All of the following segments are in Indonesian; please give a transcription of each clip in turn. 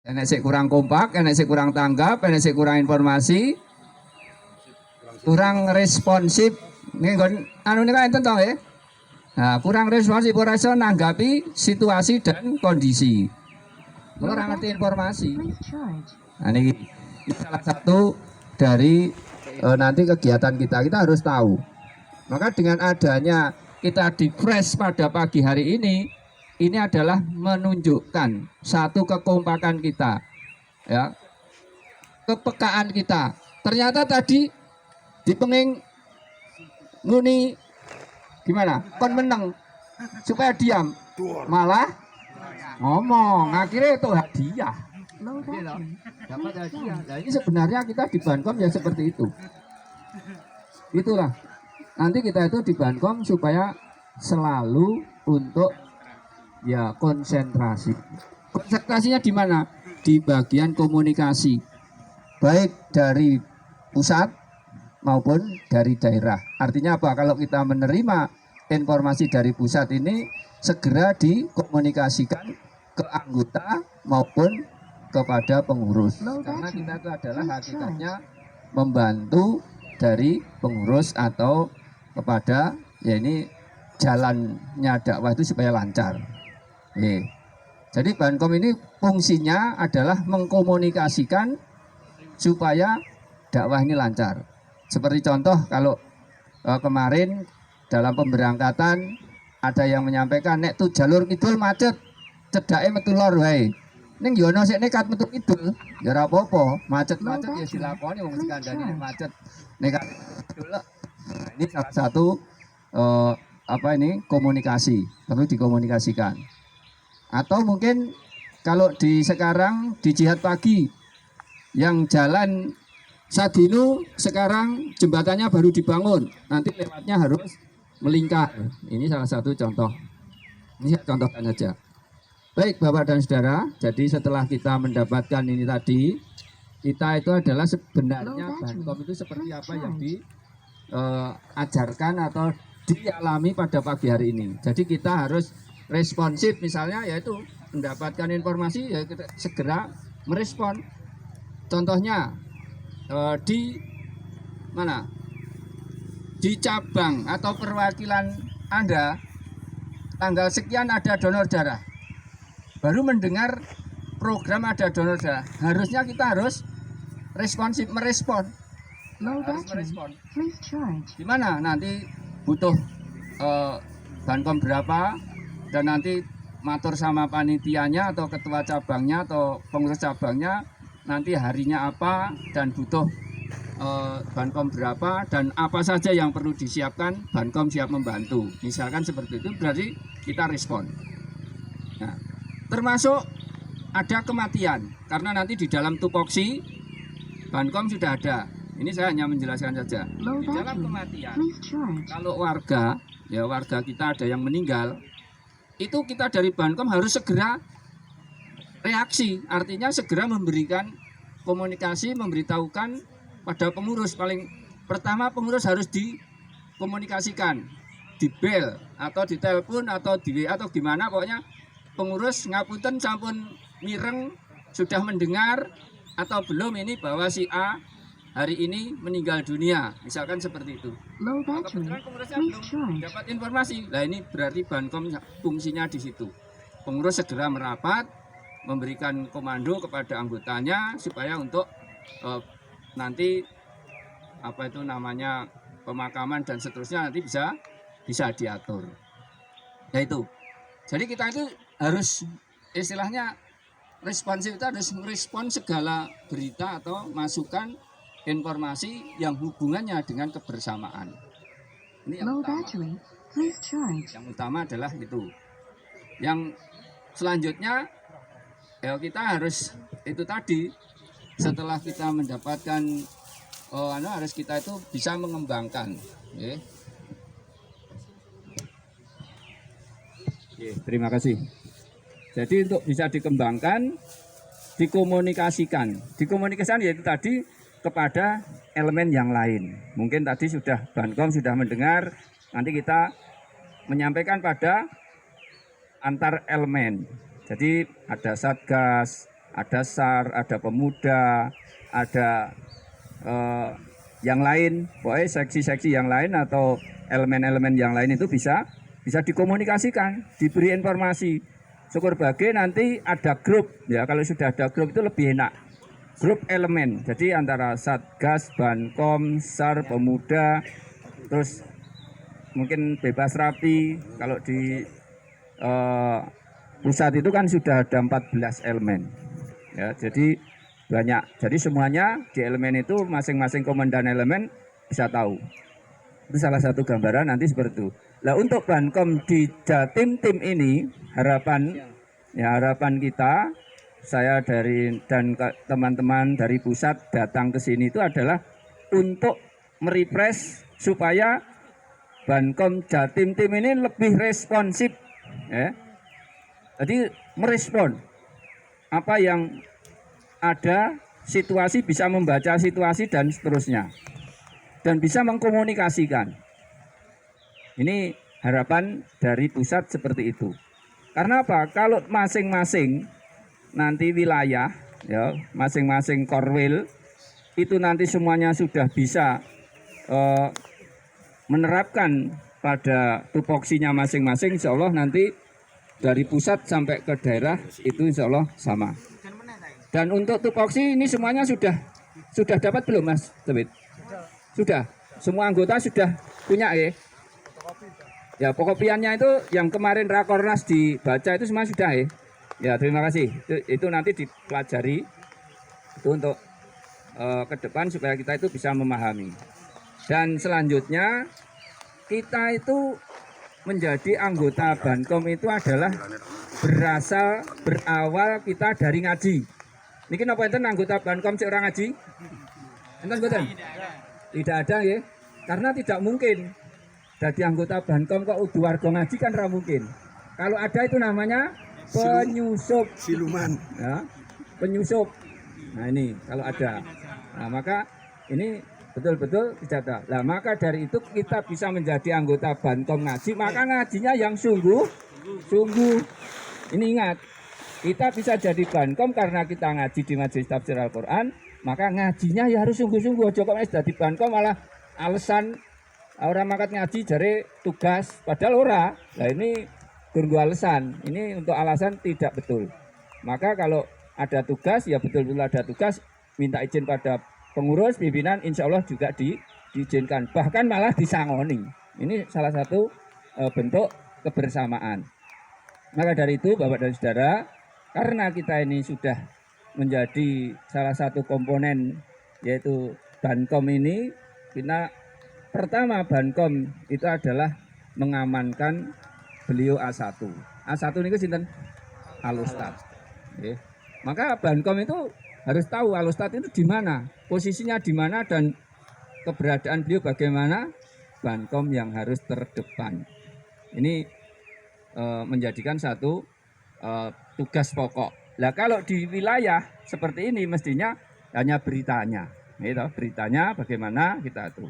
Enek sik kurang kompak, enek sik kurang tanggap, enek sik kurang informasi, kurang responsif. Nih gon anu nika enten to nggih. Nah, kurang responsif ora iso nanggapi situasi dan kondisi. Ora ngerti informasi. Nah, ini salah satu dari nanti kegiatan kita harus tahu. Maka dengan adanya kita di fresh pada pagi hari ini adalah menunjukkan satu kekompakan kita, ya, kepekaan kita. Ternyata tadi di penging nguni gimana? Kon meneng supaya diam, malah ngomong. Akhirnya itu hadiah. Dapat hadiah. Nah, ini sebenarnya kita di Bankom ya seperti itu. Itulah. Nanti kita itu di Bankom supaya selalu untuk ya konsentrasi. Konsentrasinya di mana? Di bagian komunikasi. Baik dari pusat maupun dari daerah. Artinya apa? Kalau kita menerima informasi dari pusat ini segera dikomunikasikan ke anggota maupun kepada pengurus. Karena kita itu adalah hakikatnya membantu dari pengurus atau kepada ya ini jalannya dakwah itu supaya lancar. Jadi Bankom ini fungsinya adalah mengkomunikasikan supaya dakwah ini lancar. Seperti contoh kalau kemarin dalam pemberangkatan ada yang menyampaikan nek tuh jalur kidul macet, cedake metu lor wae. Ning yo ono sik nekat metu kidul, ya ora apa-apa, macet-macet ya dilakoni wong sekandane macet. Nekat kidul. Nah, ini salah satu komunikasi, perlu dikomunikasikan. Atau mungkin kalau di sekarang di jihad pagi yang jalan Sadinu sekarang jembatannya baru dibangun, nanti lewatnya harus melingkar. Ini salah satu contoh. Ini saya contohkan saja. Baik Bapak dan Saudara, jadi setelah kita mendapatkan ini tadi, kita itu adalah sebenarnya Bankom itu seperti apa yang diajarkan atau dialami pada pagi hari ini. Jadi kita harus responsif, misalnya yaitu mendapatkan informasi ya kita segera merespon. Contohnya di mana? Di cabang atau perwakilan Anda tanggal sekian ada donor darah. Baru mendengar program ada donor darah. Harusnya kita harus responsif, merespon. Harus merespon. Di mana nanti butuh Bankom berapa dan nanti matur sama panitianya atau ketua cabangnya atau pengurus cabangnya nanti harinya apa dan butuh Bankom berapa dan apa saja yang perlu disiapkan, Bankom siap membantu. Misalkan seperti itu berarti kita respon. Nah, termasuk ada kematian karena nanti di dalam tupoksi Bankom sudah ada. Ini saya hanya menjelaskan saja. Di dalam kematian kalau warga kita ada yang meninggal, itu kita dari Bankom harus segera reaksi, artinya segera memberikan komunikasi, memberitahukan pada pengurus. Paling pertama pengurus harus dikomunikasikan, di bel atau di telepon atau di WA atau gimana, pokoknya pengurus ngapunten sampun mireng sudah mendengar atau belum ini bahwa si A hari ini meninggal dunia, misalkan seperti itu. Kebetulan pengurusnya belum dapat informasi, nah ini berarti Bankom fungsinya di situ. Pengurus segera merapat, memberikan komando kepada anggotanya supaya untuk nanti apa itu namanya pemakaman dan seterusnya nanti bisa diatur. Ya itu. Jadi kita itu harus istilahnya responsif, itu harus merespon segala berita atau masukan informasi yang hubungannya dengan kebersamaan. Ini yang utama. Yang utama adalah itu. Yang selanjutnya ya kita harus itu tadi, setelah kita mendapatkan harus kita itu bisa mengembangkan. Terima kasih. Jadi untuk bisa dikembangkan, dikomunikasikan yaitu tadi kepada elemen yang lain. Mungkin tadi sudah Bankom sudah mendengar, nanti kita menyampaikan pada antar elemen. Jadi ada Satgas, ada SAR, ada pemuda, ada yang lain, pokoknya seksi-seksi yang lain atau elemen-elemen yang lain itu bisa dikomunikasikan, diberi informasi. Syukur bahagia nanti ada grup, ya kalau sudah ada grup itu lebih enak. Grup elemen, jadi antara Satgas, Bankom, SAR, pemuda, terus mungkin bebas rapi. Kalau di pusat itu kan sudah ada 14 elemen, ya jadi banyak. Jadi semuanya di elemen itu masing-masing komandan elemen bisa tahu. Itu salah satu gambaran nanti seperti itu. Nah untuk Bankom di Jatim tim ini harapan kita, saya dan teman-teman dari pusat datang ke sini itu adalah untuk merefresh supaya Bankom Jatim tim ini lebih responsif, ya. Jadi merespon apa yang ada, situasi, bisa membaca situasi dan seterusnya, dan bisa mengkomunikasikan. Ini harapan dari pusat seperti itu. Karena apa? Kalau masing-masing nanti wilayah, ya masing-masing korwil itu nanti semuanya sudah bisa menerapkan pada tupoksinya masing-masing, insya Allah nanti dari pusat sampai ke daerah itu insya Allah sama. Dan untuk tupoksi ini semuanya sudah dapat belum Mas Tebit? Sudah. Semua anggota sudah punya ya? Ya pokopiannya itu yang kemarin Rakornas dibaca itu semua sudah ya? Ya terima kasih. Itu nanti dipelajari itu untuk ke depan supaya kita itu bisa memahami. Dan selanjutnya kita itu menjadi anggota Bankom itu adalah berawal kita dari ngaji. Niki napa enten anggota Bankom sing ora ngaji? Enten mboten? Tidak ada ya. Karena tidak mungkin. Jadi anggota Bankom kok udah warga ngaji kan ora mungkin. Kalau ada itu namanya penyusup, siluman. Ya, penyusup. Nah ini kalau ada. Nah maka ini betul-betul tidak ada. Nah maka dari itu kita bisa menjadi anggota Bankom ngaji. Maka ngajinya yang sungguh. Ini ingat. Kita bisa jadi Bankom karena kita ngaji di Majelis Tafsir Al-Quran, maka ngajinya ya harus sungguh-sungguh. Aja kok jadi Bankom malah alasan orang makat ngaji jare tugas, padahal ora. Nah ini tunggu alasan. Ini untuk alasan tidak betul. Maka kalau ada tugas ya betul-betul ada tugas, minta izin pada pengurus pimpinan, insya Allah juga diizinkan. Bahkan malah disangoni. Ini salah satu bentuk kebersamaan. Maka dari itu Bapak dan Saudara, karena kita ini sudah menjadi salah satu komponen yaitu Bankom ini, kita pertama Bankom itu adalah mengamankan beliau A1. A1 ini sinten? Al-Ustad. Maka Bankom itu harus tahu Al-Ustad itu di mana, posisinya di mana dan keberadaan beliau bagaimana. Bankom yang harus terdepan. Ini menjadikan satu tugas pokok. Nah kalau di wilayah seperti ini mestinya hanya beritanya, gitu, beritanya bagaimana kita itu.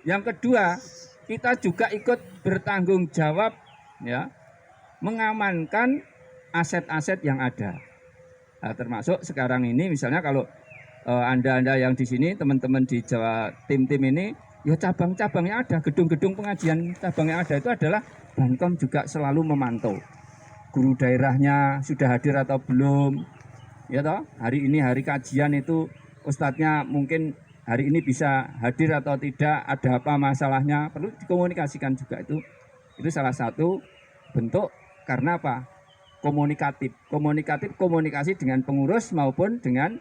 Yang kedua, kita juga ikut bertanggung jawab, ya, mengamankan aset-aset yang ada. Nah, termasuk sekarang ini, misalnya kalau anda yang di sini, teman-teman di Jawa tim-tim ini, ya cabang-cabangnya ada, gedung-gedung pengajian cabang yang ada itu adalah Bankom juga selalu memantau. Guru daerahnya sudah hadir atau belum, ya toh, hari ini hari kajian itu ustadznya mungkin hari ini bisa hadir atau tidak, ada apa masalahnya, perlu dikomunikasikan juga. Itu salah satu bentuk, karena apa, komunikasi dengan pengurus maupun dengan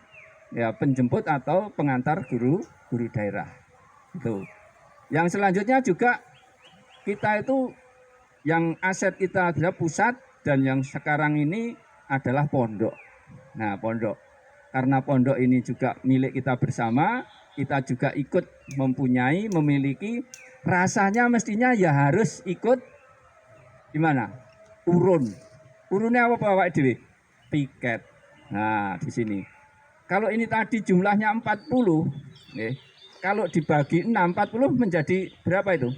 ya penjemput atau pengantar guru daerah. Itu yang selanjutnya juga kita itu yang aset kita adalah pusat, dan yang sekarang ini adalah pondok. Nah, pondok. Karena pondok ini juga milik kita bersama, kita juga ikut memiliki, rasanya mestinya ya harus ikut gimana? Urun. Urunnya apa Pak Dewi? Piket. Nah, di sini. Kalau ini tadi jumlahnya 40, kalau dibagi 6, 40 menjadi berapa itu?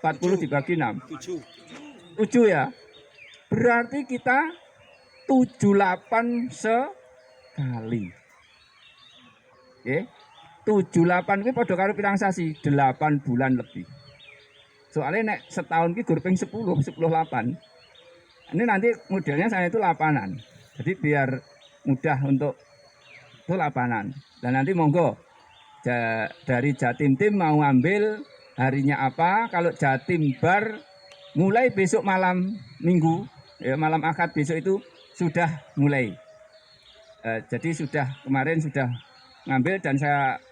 40 dibagi 6. 7 ya. Berarti kita 78 kali. Oke. 78 kuwi padha karo pirang sasi? 8 bulan lebih. Soalnya nek setahun ki gur ping 10 8. Ini nanti modelnya saya itu lapanan. Jadi biar mudah untuk itu lapanan. Dan nanti monggo dari Jatim Tim mau ngambil harinya apa? Kalau Jatim Bar mulai besok malam Minggu, ya, malam Akad besok itu sudah mulai. Jadi kemarin sudah ngambil dan saya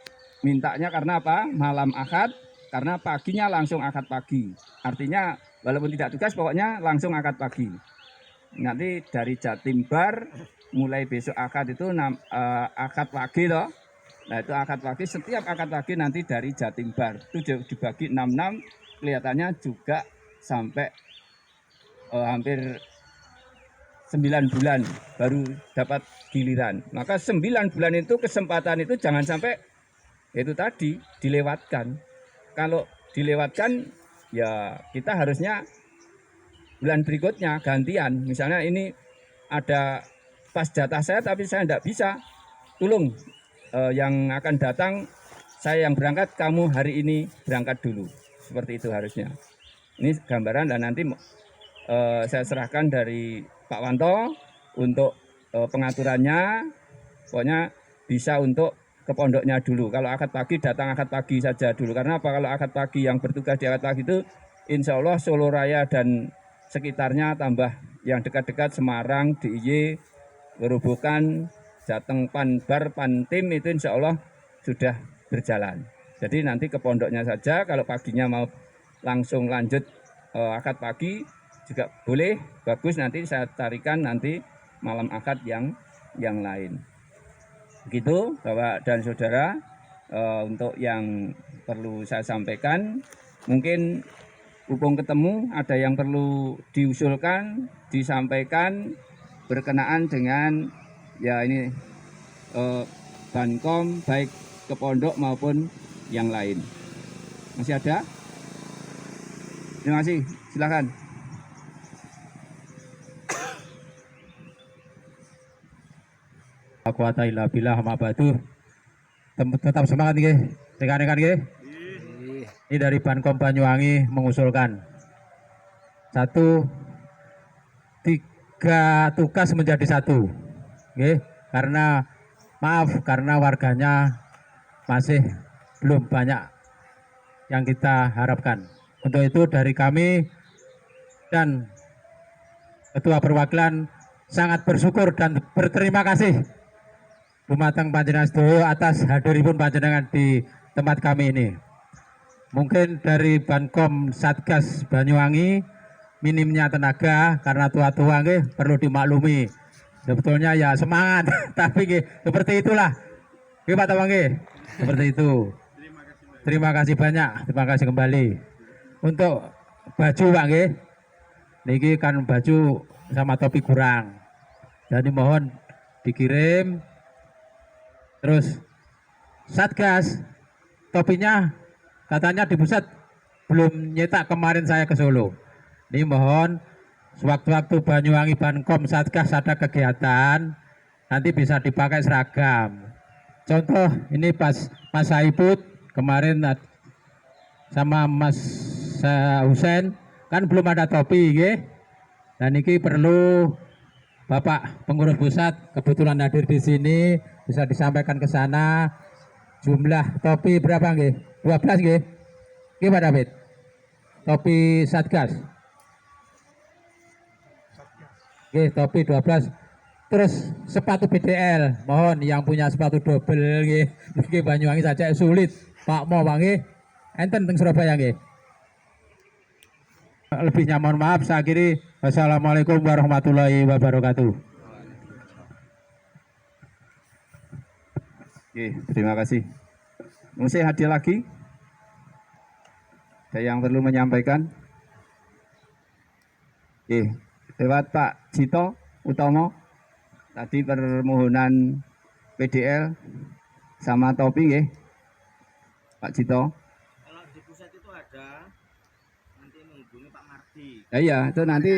mintanya karena apa? Malam Akad, karena paginya langsung akad pagi. Artinya walaupun tidak tugas pokoknya langsung akad pagi. Nanti dari Jatim Bar mulai besok akad itu akad pagi loh. Nah itu akad pagi, setiap akad pagi nanti dari Jatim Bar itu dibagi 66, kelihatannya juga sampai hampir 9 bulan baru dapat giliran. Maka 9 bulan itu kesempatan itu jangan sampai itu tadi dilewatkan. Kalau dilewatkan ya kita harusnya bulan berikutnya gantian. Misalnya ini ada pas jatah saya tapi saya tidak bisa. Tolong yang akan datang saya yang berangkat, kamu hari ini berangkat dulu. Seperti itu harusnya. Ini gambaran dan nanti saya serahkan dari Pak Wanto untuk pengaturannya. Pokoknya bisa untuk ke pondoknya dulu. Kalau akad pagi datang akad pagi saja dulu. Karena apa? Kalau akad pagi yang bertugas di akad pagi itu insya Allah Solo Raya dan sekitarnya tambah yang dekat-dekat Semarang, DIY, Gerobokan, Jateng, Panbar, Pantim itu insya Allah sudah berjalan. Jadi nanti ke pondoknya saja. Kalau paginya mau langsung lanjut akad pagi juga boleh, bagus. Nanti saya tarikan nanti malam akad yang lain. Begitu Bapak dan Saudara, untuk yang perlu saya sampaikan. Mungkin hubung ketemu ada yang perlu diusulkan, disampaikan berkenaan dengan ya ini Bankom baik ke pondok maupun yang lain. Masih ada? Terima kasih, silakan. Kuwata illa billah ma ba'du. Tetap semangat nggih, rekan-rekan nggih. Ini dari Bankom Banyuwangi mengusulkan 1, 3 tugas menjadi 1. Nggih, karena maaf karena warganya masih belum banyak yang kita harapkan. Untuk itu dari kami dan Ketua Perwakilan sangat bersyukur dan berterima kasih dumateng panjenengan sedaya atas hadiripun panjenengan di tempat kami ini. Mungkin dari Bankom Satgas Banyuwangi minimnya tenaga karena tua-tua nggih perlu dimaklumi. Sebetulnya ya semangat tapi nggih seperti itulah. Nggih Pak Tawang nggih. Seperti itu. Terima kasih banyak. Terima kasih kembali. Untuk baju Pak nggih. Niki kan baju sama topi kurang. Jadi mohon dikirim. Terus Satgas topinya katanya di pusat belum nyetak, kemarin saya ke Solo. Ini mohon sewaktu-waktu Banyuwangi Bankom Satgas ada kegiatan nanti bisa dipakai seragam. Contoh ini pas Mas Saiput kemarin sama Mas Husen kan belum ada topi nggih. Dan ini perlu Bapak pengurus pusat kebetulan hadir di sini, bisa disampaikan ke sana. Jumlah topi berapa nggih? 12 nggih. Nggih Pak David. Topi Satgas. Nggih, topi 12. Terus sepatu BDL. Mohon yang punya sepatu double nggih. Nggih Banyuwangi saja sulit. Pak Mo nggih. Enten teng Surabaya nggih. Lebihnya mohon maaf, saya akhiri. Wassalamualaikum warahmatullahi wabarakatuh. Oke, terima kasih. Masih hadir lagi? Ada yang perlu menyampaikan? Oke, lewat Pak Cito Utomo. Tadi permohonan PDL sama topi nggih. Pak Cito. Kalau di pusat itu ada, nanti menghubungi Pak Mardi. Ya, iya, itu nanti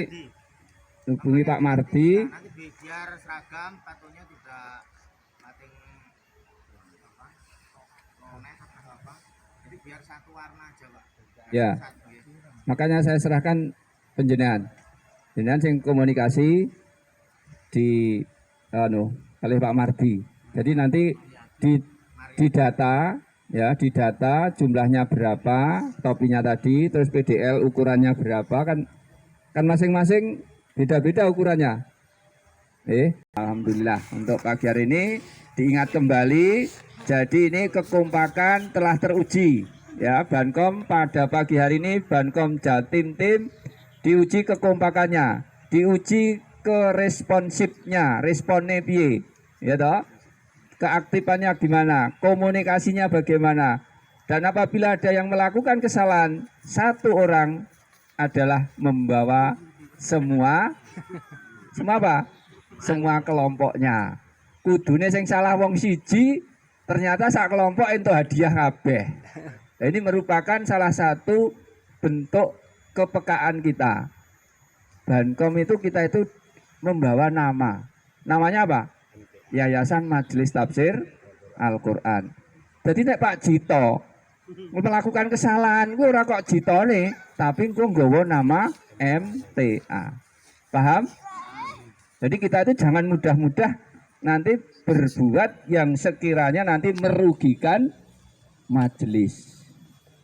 hubungi Pak Mardi. Nanti biar seragam, patunya tidak apa. Jadi biar satu warna aja, Pak. Ya. Makanya saya serahkan penjenengan. Jenengan sing komunikasi di oleh Pak Mardi. Jadi nanti di data ya, di data jumlahnya berapa, topinya tadi, terus PDL ukurannya berapa, kan masing-masing beda-beda ukurannya. Alhamdulillah untuk pagi hari ini diingat kembali. Jadi ini kekompakan telah teruji ya. Bankom pada pagi hari ini Bankom Jatim Tim diuji kekompakannya, diuji keresponsifnya, responnya piye ya toh, keaktifannya gimana, komunikasinya bagaimana. Dan apabila ada yang melakukan kesalahan, satu orang adalah membawa semua apa? Semua kelompoknya. Kudune sing salah wong siji, ternyata sak kelompok entuk hadiah kabeh. Nah, ini merupakan salah satu bentuk kepekaan kita. Bankom itu kita itu membawa nama. Namanya apa? Yayasan Majelis Tafsir Al-Quran. Jadi nek Pak Jito melakukan kesalahan, gue ora kok Jitone, tapi gue nggawa nama MTA. Paham? Jadi kita itu jangan mudah-mudah nanti berbuat yang sekiranya nanti merugikan majelis.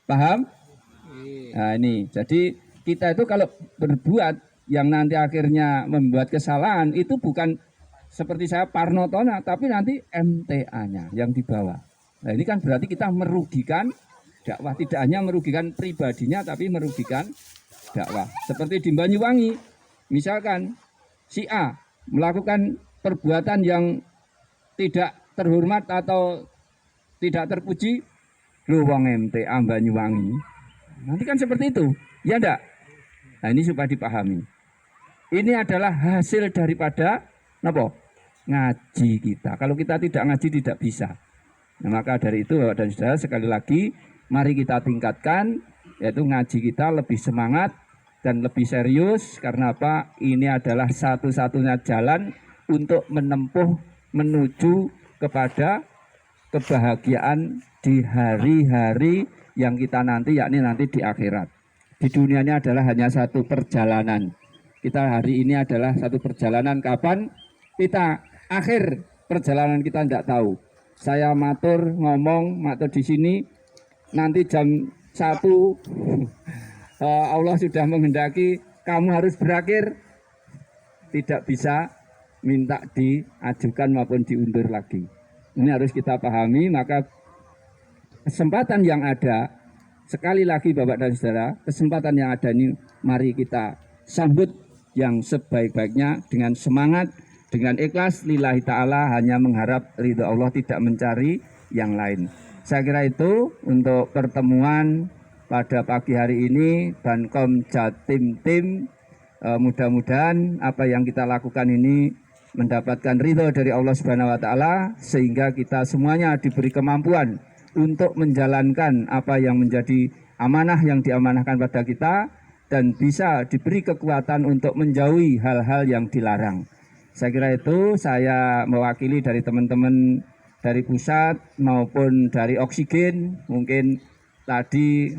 Paham? Nah ini, jadi kita itu kalau berbuat yang nanti akhirnya membuat kesalahan itu bukan seperti saya Parnotona, tapi nanti MTA-nya yang dibawa. Nah ini kan berarti kita merugikan dakwah, tidak hanya merugikan pribadinya, tapi merugikan dakwah. Seperti di Banyuwangi, misalkan si A melakukan perbuatan yang tidak terhormat atau tidak terpuji, lu wong MTA Banyuwangi. Nanti kan seperti itu, ya enggak? Nah ini supaya dipahami. Ini adalah hasil daripada apa? Ngaji kita. Kalau kita tidak ngaji tidak bisa. Nah, maka dari itu Bapak dan Saudara, sekali lagi mari kita tingkatkan yaitu ngaji kita lebih semangat dan lebih serius. Karena apa? Ini adalah satu-satunya jalan untuk menuju kepada kebahagiaan di hari-hari yang kita nanti, yakni nanti di akhirat. Di dunia ini adalah hanya satu perjalanan. Kita hari ini adalah satu perjalanan. Kapan kita akhir perjalanan kita tidak tahu. Saya matur di sini nanti jam 1 Allah sudah menghendaki kamu harus berakhir, tidak bisa minta diajukan maupun diundur lagi. Ini harus kita pahami. Maka kesempatan yang ada, sekali lagi Bapak dan Saudara, kesempatan yang ada ini mari kita sambut yang sebaik-baiknya dengan semangat, dengan ikhlas lillahi ta'ala, hanya mengharap ridho Allah, tidak mencari yang lain. Saya kira itu untuk pertemuan pada pagi hari ini Bankom Jatim Tim. Mudah-mudahan apa yang kita lakukan ini mendapatkan ridho dari Allah Subhanahu wa taala, sehingga kita semuanya diberi kemampuan untuk menjalankan apa yang menjadi amanah yang diamanahkan pada kita, dan bisa diberi kekuatan untuk menjauhi hal-hal yang dilarang. Saya kira itu, saya mewakili dari teman-teman dari pusat maupun dari Oksigen. Mungkin tadi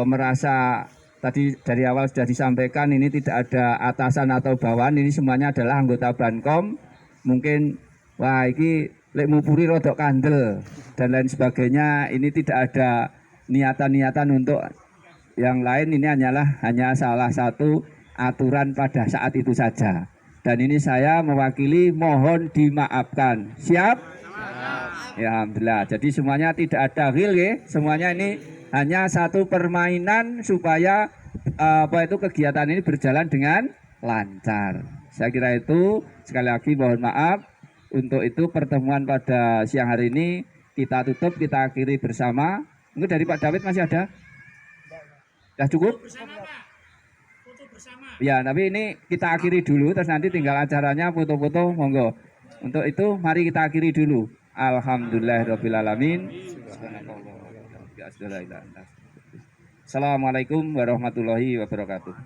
merasa tadi dari awal sudah disampaikan ini tidak ada atasan atau bawahan, ini semuanya adalah anggota Bankom. Mungkin wah ini lek mupuri rodok kandel dan lain sebagainya, ini tidak ada niatan-niatan untuk yang lain. Ini hanya salah satu aturan pada saat itu saja. Dan ini saya mewakili, mohon dimaafkan. Siap? Ya alhamdulillah. Jadi semuanya tidak ada ghil ya. Semuanya ini hanya satu permainan supaya kegiatan ini berjalan dengan lancar. Saya kira itu. Sekali lagi mohon maaf. Untuk itu pertemuan pada siang hari ini kita tutup, kita akhiri bersama. Mungkin dari Pak David masih ada? Sudah cukup? Ya, tapi ini kita akhiri dulu, terus nanti tinggal acaranya foto-foto, monggo. Untuk itu mari kita akhiri dulu. Alhamdulillahirrabbilalamin. Assalamualaikum warahmatullahi wabarakatuh.